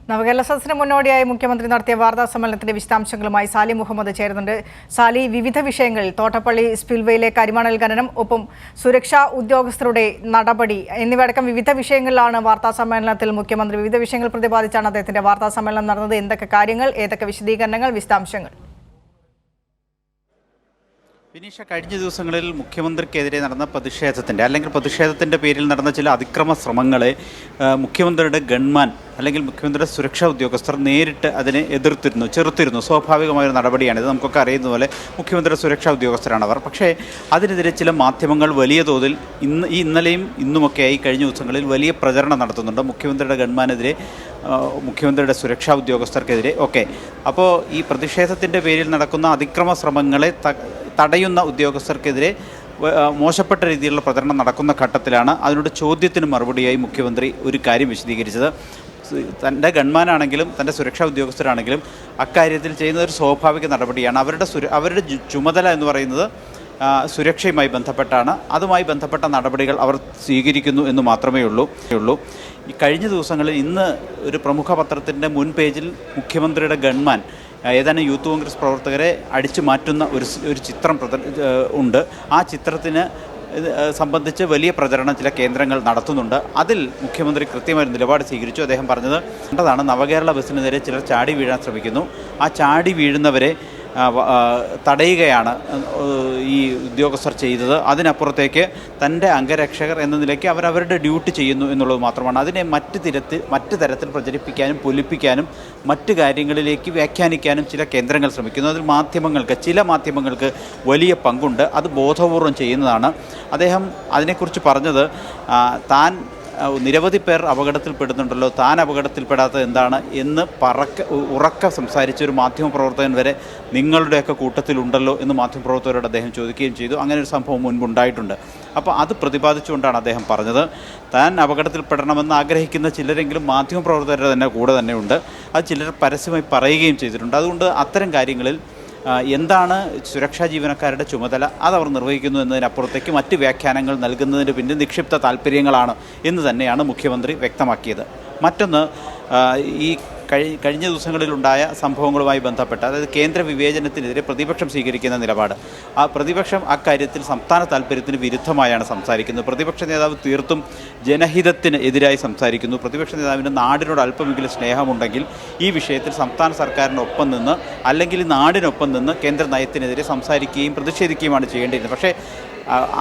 നവകേരള സദസ്സിന് മുന്നോടിയായി മുഖ്യമന്ത്രി നടത്തിയ വാർത്താ സമ്മേളനത്തിന്റെ വിശദാംശങ്ങളുമായി സാലി മുഹമ്മദ് ചേരുന്നുണ്ട്. സാലി, വിവിധ വിഷയങ്ങളിൽ തോട്ടപ്പള്ളി സ്പിൽവേയിലെ കരിമണൽ ഖനനം, ഒപ്പം സുരക്ഷാ ഉദ്യോഗസ്ഥരുടെ നടപടി എന്നിവയടക്കം വിവിധ വിഷയങ്ങളിലാണ് വാർത്താ സമ്മേളനത്തിൽ മുഖ്യമന്ത്രി വിവിധ വിഷയങ്ങൾ പ്രതിപാദിച്ചാണ് അദ്ദേഹത്തിന്റെ വാർത്താ സമ്മേളനം നടന്നത്. എന്തൊക്കെ കാര്യങ്ങൾ, ഏതൊക്കെ വിശദീകരണങ്ങൾ, വിശദാംശങ്ങൾ? വിനീഷ, കഴിഞ്ഞ ദിവസങ്ങളിൽ മുഖ്യമന്ത്രിക്കെതിരെ നടന്ന പ്രതിഷേധത്തിൻ്റെ പേരിൽ നടന്ന ചില അതിക്രമ ശ്രമങ്ങളെ മുഖ്യമന്ത്രിയുടെ ഗൺമാൻ അല്ലെങ്കിൽ മുഖ്യമന്ത്രിയുടെ സുരക്ഷാ ഉദ്യോഗസ്ഥർ നേരിട്ട് അതിനെ ചെറുത്തിരുന്നു. സ്വാഭാവികമായൊരു നടപടിയാണിത്. നമുക്കൊക്കെ അറിയുന്ന പോലെ മുഖ്യമന്ത്രിയുടെ സുരക്ഷാ ഉദ്യോഗസ്ഥരാണ് അവർ. പക്ഷേ അതിനെതിരെ ചില മാധ്യമങ്ങൾ വലിയ തോതിൽ ഇന്നലെയും ഇന്നുമൊക്കെയായി കഴിഞ്ഞ ദിവസങ്ങളിൽ വലിയ പ്രചരണം നടത്തുന്നുണ്ട് മുഖ്യമന്ത്രിയുടെ ഗൺമാനെതിരെ, മുഖ്യമന്ത്രിയുടെ സുരക്ഷാ ഉദ്യോഗസ്ഥർക്കെതിരെ ഒക്കെ. അപ്പോൾ ഈ പ്രതിഷേധത്തിൻ്റെ പേരിൽ നടക്കുന്ന അതിക്രമ ശ്രമങ്ങളെ തടയുന്ന ഉദ്യോഗസ്ഥർക്കെതിരെ മോശപ്പെട്ട രീതിയിലുള്ള പ്രചരണം നടക്കുന്ന ഘട്ടത്തിലാണ് അതിനോട് ചോദ്യത്തിന് മറുപടിയായി മുഖ്യമന്ത്രി ഒരു കാര്യം വിശദീകരിച്ചത്. തൻ്റെ ഗൺമാനാണെങ്കിലും തൻ്റെ സുരക്ഷാ ഉദ്യോഗസ്ഥരാണെങ്കിലും അക്കാര്യത്തിൽ ചെയ്യുന്ന ഒരു സ്വാഭാവിക നടപടിയാണ്. അവരുടെ ചുമതല എന്ന് പറയുന്നത് സുരക്ഷയുമായി ബന്ധപ്പെട്ടാണ്. അതുമായി ബന്ധപ്പെട്ട നടപടികൾ അവർ സ്വീകരിക്കുന്നു എന്ന് മാത്രമേ ഉള്ളൂ. ഈ കഴിഞ്ഞ ദിവസങ്ങളിൽ ഇന്ന് ഒരു പ്രമുഖ പത്രത്തിൻ്റെ മുൻ പേജിൽ മുഖ്യമന്ത്രിയുടെ ഗൺമാൻ ഏതാനും യൂത്ത് കോൺഗ്രസ് പ്രവർത്തകരെ അടിച്ചു മാറ്റുന്ന ഒരു ചിത്രം ഉണ്ട്. ആ ചിത്രത്തിന് സംബന്ധിച്ച് വലിയ പ്രചരണം ചില കേന്ദ്രങ്ങൾ നടത്തുന്നുണ്ട്. അതിൽ മുഖ്യമന്ത്രി കൃത്യമായ നിലപാട് സ്വീകരിച്ചു. അദ്ദേഹം പറഞ്ഞത് നവകേരള ബസ്സിന് നേരെ ചിലർ ചാടി വീഴാൻ ശ്രമിക്കുന്നു. ആ ചാടി വീഴുന്നവരെ തടയുകയാണ് ഈ ഉദ്യോഗസ്ഥർ ചെയ്തത്. അതിനപ്പുറത്തേക്ക് തൻ്റെ അംഗരക്ഷകർ എന്ന നിലയ്ക്ക് അവരവരുടെ ഡ്യൂട്ടി ചെയ്യുന്നു എന്നുള്ളത് മാത്രമാണ്. അതിനെ മറ്റ് തരത്തിൽ പ്രചരിപ്പിക്കാനും പൊലിപ്പിക്കാനും മറ്റ് കാര്യങ്ങളിലേക്ക് വ്യാഖ്യാനിക്കാനും ചില കേന്ദ്രങ്ങൾ ശ്രമിക്കുന്നു. അതിൽ ചില മാധ്യമങ്ങൾക്ക് വലിയ പങ്കുണ്ട്. അത് ബോധപൂർവം ചെയ്യുന്നതാണ്. അദ്ദേഹം അതിനെക്കുറിച്ച് പറഞ്ഞത് താൻ നിരവധി പേർ അപകടത്തിൽപ്പെടുന്നുണ്ടല്ലോ, താൻ അപകടത്തിൽപ്പെടാത്തത് എന്താണ് എന്ന് ഉറക്ക സംസാരിച്ച ഒരു മാധ്യമപ്രവർത്തകൻ വരെ നിങ്ങളുടെയൊക്കെ കൂട്ടത്തിലുണ്ടല്ലോ എന്ന് മാധ്യമപ്രവർത്തകരോട് അദ്ദേഹം ചോദിക്കുകയും ചെയ്തു. അങ്ങനെ ഒരു സംഭവം മുൻപുണ്ടായിട്ടുണ്ട്. അപ്പോൾ അത് പ്രതിപാദിച്ചുകൊണ്ടാണ് അദ്ദേഹം പറഞ്ഞത് താൻ അപകടത്തിൽപ്പെടണമെന്ന് ആഗ്രഹിക്കുന്ന ചിലരെങ്കിലും മാധ്യമപ്രവർത്തകരുടെ തന്നെ കൂടെ തന്നെ ഉണ്ട്. അത് ചിലർ പരസ്യമായി പറയുകയും ചെയ്തിട്ടുണ്ട്. അതുകൊണ്ട് അത്തരം കാര്യങ്ങളിൽ എന്താണ് സുരക്ഷാ ജീവനക്കാരുടെ ചുമതല അതവർ നിർവഹിക്കുന്നു എന്നതിനപ്പുറത്തേക്ക് മറ്റ് വ്യാഖ്യാനങ്ങൾ നൽകുന്നതിന് പിന്നിൽ നിക്ഷിപ്ത താല്പര്യങ്ങളാണ് എന്ന് തന്നെയാണ് മുഖ്യമന്ത്രി വ്യക്തമാക്കിയത്. മറ്റൊന്ന്, ഈ കഴിഞ്ഞ ദിവസങ്ങളിലുണ്ടായ സംഭവങ്ങളുമായി ബന്ധപ്പെട്ട്, അതായത് കേന്ദ്ര വിവേചനത്തിനെതിരെ പ്രതിപക്ഷം സ്വീകരിക്കുന്ന നിലപാട്, ആ പ്രതിപക്ഷം അക്കാര്യത്തിൽ സംസ്ഥാന താല്പര്യത്തിന് വിരുദ്ധമായാണ് സംസാരിക്കുന്നത്. പ്രതിപക്ഷ നേതാവ് തീർത്തും ജനഹിതത്തിന് എതിരായി സംസാരിക്കുന്നു. പ്രതിപക്ഷ നേതാവിന് നാടിനോട് അല്പമെങ്കിലും സ്നേഹമുണ്ടെങ്കിൽ ഈ വിഷയത്തിൽ സംസ്ഥാന സർക്കാരിനൊപ്പം നിന്ന് അല്ലെങ്കിൽ നാടിനൊപ്പം നിന്ന് കേന്ദ്ര നയത്തിനെതിരെ സംസാരിക്കുകയും പ്രതിഷേധിക്കുകയുമാണ് ചെയ്യേണ്ടിയിരുന്നത്. പക്ഷേ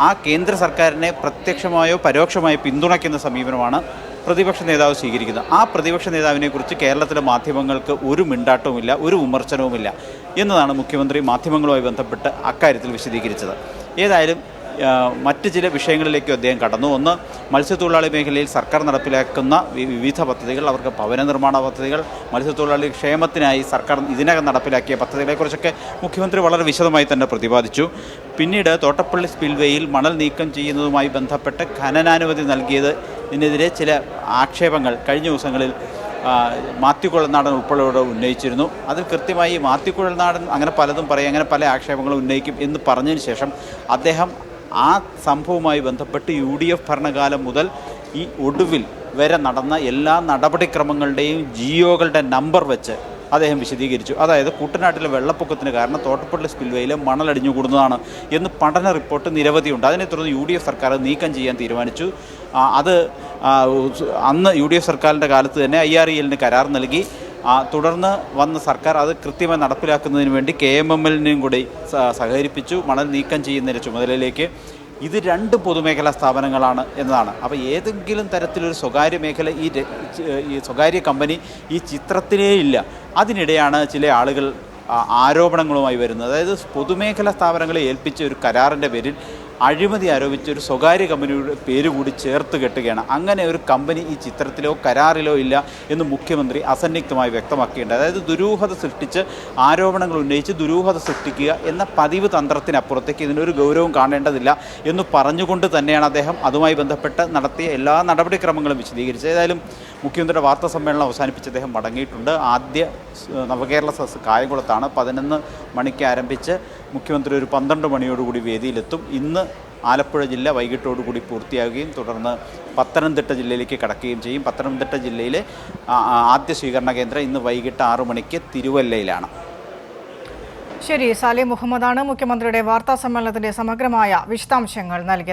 ആ കേന്ദ്ര സർക്കാരിനെ പ്രത്യക്ഷമായോ പരോക്ഷമായോ പിന്തുണയ്ക്കുന്ന സമീപനമാണ് പ്രതിപക്ഷ നേതാവ് സ്വീകരിക്കുന്നത്. ആ പ്രതിപക്ഷ നേതാവിനെക്കുറിച്ച് കേരളത്തിലെ മാധ്യമങ്ങൾക്ക് ഒരു മിണ്ടാട്ടവുമില്ല, ഒരു വിമർശനവുമില്ല എന്നതാണ് മുഖ്യമന്ത്രി മാധ്യമങ്ങളുമായി ബന്ധപ്പെട്ട് അക്കാര്യത്തിൽ വിശദീകരിച്ചത്. ഏതായാലും മറ്റ് ചില വിഷയങ്ങളിലേക്കും അദ്ദേഹം കടന്നു. ഒന്ന്, മത്സ്യത്തൊഴിലാളി മേഖലയിൽ സർക്കാർ നടപ്പിലാക്കുന്ന വിവിധ പദ്ധതികൾ, അവർക്ക് ഭവന നിർമ്മാണ പദ്ധതികൾ, മത്സ്യത്തൊഴിലാളി ക്ഷേമത്തിനായി സർക്കാർ ഇതിനകം നടപ്പിലാക്കിയ പദ്ധതികളെക്കുറിച്ചൊക്കെ മുഖ്യമന്ത്രി വളരെ വിശദമായി തന്നെ പ്രതിപാദിച്ചു. പിന്നീട് തോട്ടപ്പള്ളി സ്പിൽവേയിൽ മണൽ നീക്കം ചെയ്യുന്നതുമായി ബന്ധപ്പെട്ട് ഖനനാനുമതി നൽകിയതിനെതിരെ ചില ആക്ഷേപങ്ങൾ കഴിഞ്ഞ ദിവസങ്ങളിൽ മാത്യു കുഴൽനാടൻ ഉൾപ്പെടെ ഉന്നയിച്ചിരുന്നു. അതിൽ കൃത്യമായി മാത്യു കുഴൽനാടൻ അങ്ങനെ പലതും പറയും, അങ്ങനെ പല ആക്ഷേപങ്ങളും ഉന്നയിക്കും എന്ന് പറഞ്ഞതിന് ശേഷം അദ്ദേഹം ആ സംഭവവുമായി ബന്ധപ്പെട്ട് UDF ഭരണകാലം മുതൽ ഈ ഒടുവിൽ വരെ നടന്ന എല്ലാ നടപടിക്രമങ്ങളുടെയും GOകളുടെ നമ്പർ വെച്ച് അദ്ദേഹം വിശദീകരിച്ചു. അതായത് കുട്ടനാട്ടിലെ വെള്ളപ്പൊക്കത്തിന് കാരണം തോട്ടപ്പള്ളി സ്പിൽവേയിലെ മണലടിഞ്ഞുകൂടുന്നതാണ് എന്ന് പഠന റിപ്പോർട്ട് നിരവധിയുണ്ട്. അതിനെ തുടർന്ന് UDF സർക്കാർ നീക്കം ചെയ്യാൻ തീരുമാനിച്ചു. അത് അന്ന് UDF സർക്കാരിൻ്റെ കാലത്ത് തന്നെ IRELന് കരാർ നൽകി. തുടർന്ന് വന്ന സർക്കാർ അത് കൃത്യമായി നടപ്പിലാക്കുന്നതിന് വേണ്ടി KMMLനെയും കൂടി സഹകരിപ്പിച്ചു മണൽ നീക്കം ചെയ്യുന്നതിൻ്റെ ചുമതലയിലേക്ക്. ഇത് 2 പൊതുമേഖലാ സ്ഥാപനങ്ങളാണ് എന്നതാണ്. അപ്പോൾ ഏതെങ്കിലും തരത്തിലൊരു സ്വകാര്യ മേഖല ഈ സ്വകാര്യ കമ്പനി ഈ ചിത്രത്തിലേ ഇല്ല. അതിനിടെയാണ് ചില ആളുകൾ ആരോപണങ്ങളുമായി വരുന്നത്. അതായത് പൊതുമേഖലാ സ്ഥാപനങ്ങളെ ഏൽപ്പിച്ച ഒരു കരാറിൻ്റെ പേരിൽ അഴിമതി ആരോപിച്ച ഒരു സ്വകാര്യ കമ്പനിയുടെ പേര് കൂടി ചേർത്ത് കെട്ടുകയാണ്. അങ്ങനെ ഒരു കമ്പനി ഈ ചിത്രത്തിലോ കരാറിലോ ഇല്ല എന്ന് മുഖ്യമന്ത്രി അസന്നിഗ്ധമായി വ്യക്തമാക്കിയിട്ടുണ്ട്. അതായത് ദുരൂഹത സൃഷ്ടിച്ച് ആരോപണങ്ങൾ ഉന്നയിച്ച് ദുരൂഹത സൃഷ്ടിക്കുക എന്ന പതിവ് തന്ത്രത്തിനപ്പുറത്തേക്ക് ഇതിനൊരു ഗൗരവം കാണേണ്ടതില്ല എന്ന് പറഞ്ഞുകൊണ്ട് തന്നെയാണ് അദ്ദേഹം അതുമായി ബന്ധപ്പെട്ട് നടത്തിയ എല്ലാ നടപടിക്രമങ്ങളും വിശദീകരിച്ചത്. ഏതായാലും മുഖ്യമന്ത്രിയുടെ വാർത്താ സമ്മേളനം അവസാനിപ്പിച്ച് അദ്ദേഹം മടങ്ങിയിട്ടുണ്ട്. ആദ്യ നവകേരള സദസ്സ് കായംകുളത്താണ്. 11 മണിക്ക് ആരംഭിച്ച് മുഖ്യമന്ത്രി ഒരു 12 മണിയോടുകൂടി വേദിയിലെത്തും. ഇന്ന് ആലപ്പുഴ ജില്ല വൈകിട്ടോടുകൂടി പൂർത്തിയാകുകയും തുടർന്ന് പത്തനംതിട്ട ജില്ലയിലേക്ക് കടക്കുകയും ചെയ്യും. പത്തനംതിട്ട ജില്ലയിലെ ആദ്യ സ്വീകരണ കേന്ദ്രം ഇന്ന് വൈകിട്ട് 6 മണിക്ക് തിരുവല്ലയിലാണ്. ശരി, സാലിഹ് മുഹമ്മദാണ് മുഖ്യമന്ത്രിയുടെ വാർത്താ സമ്മേളനത്തിന്റെ സമഗ്രമായ വിശദാംശങ്ങൾ നൽകിയത്.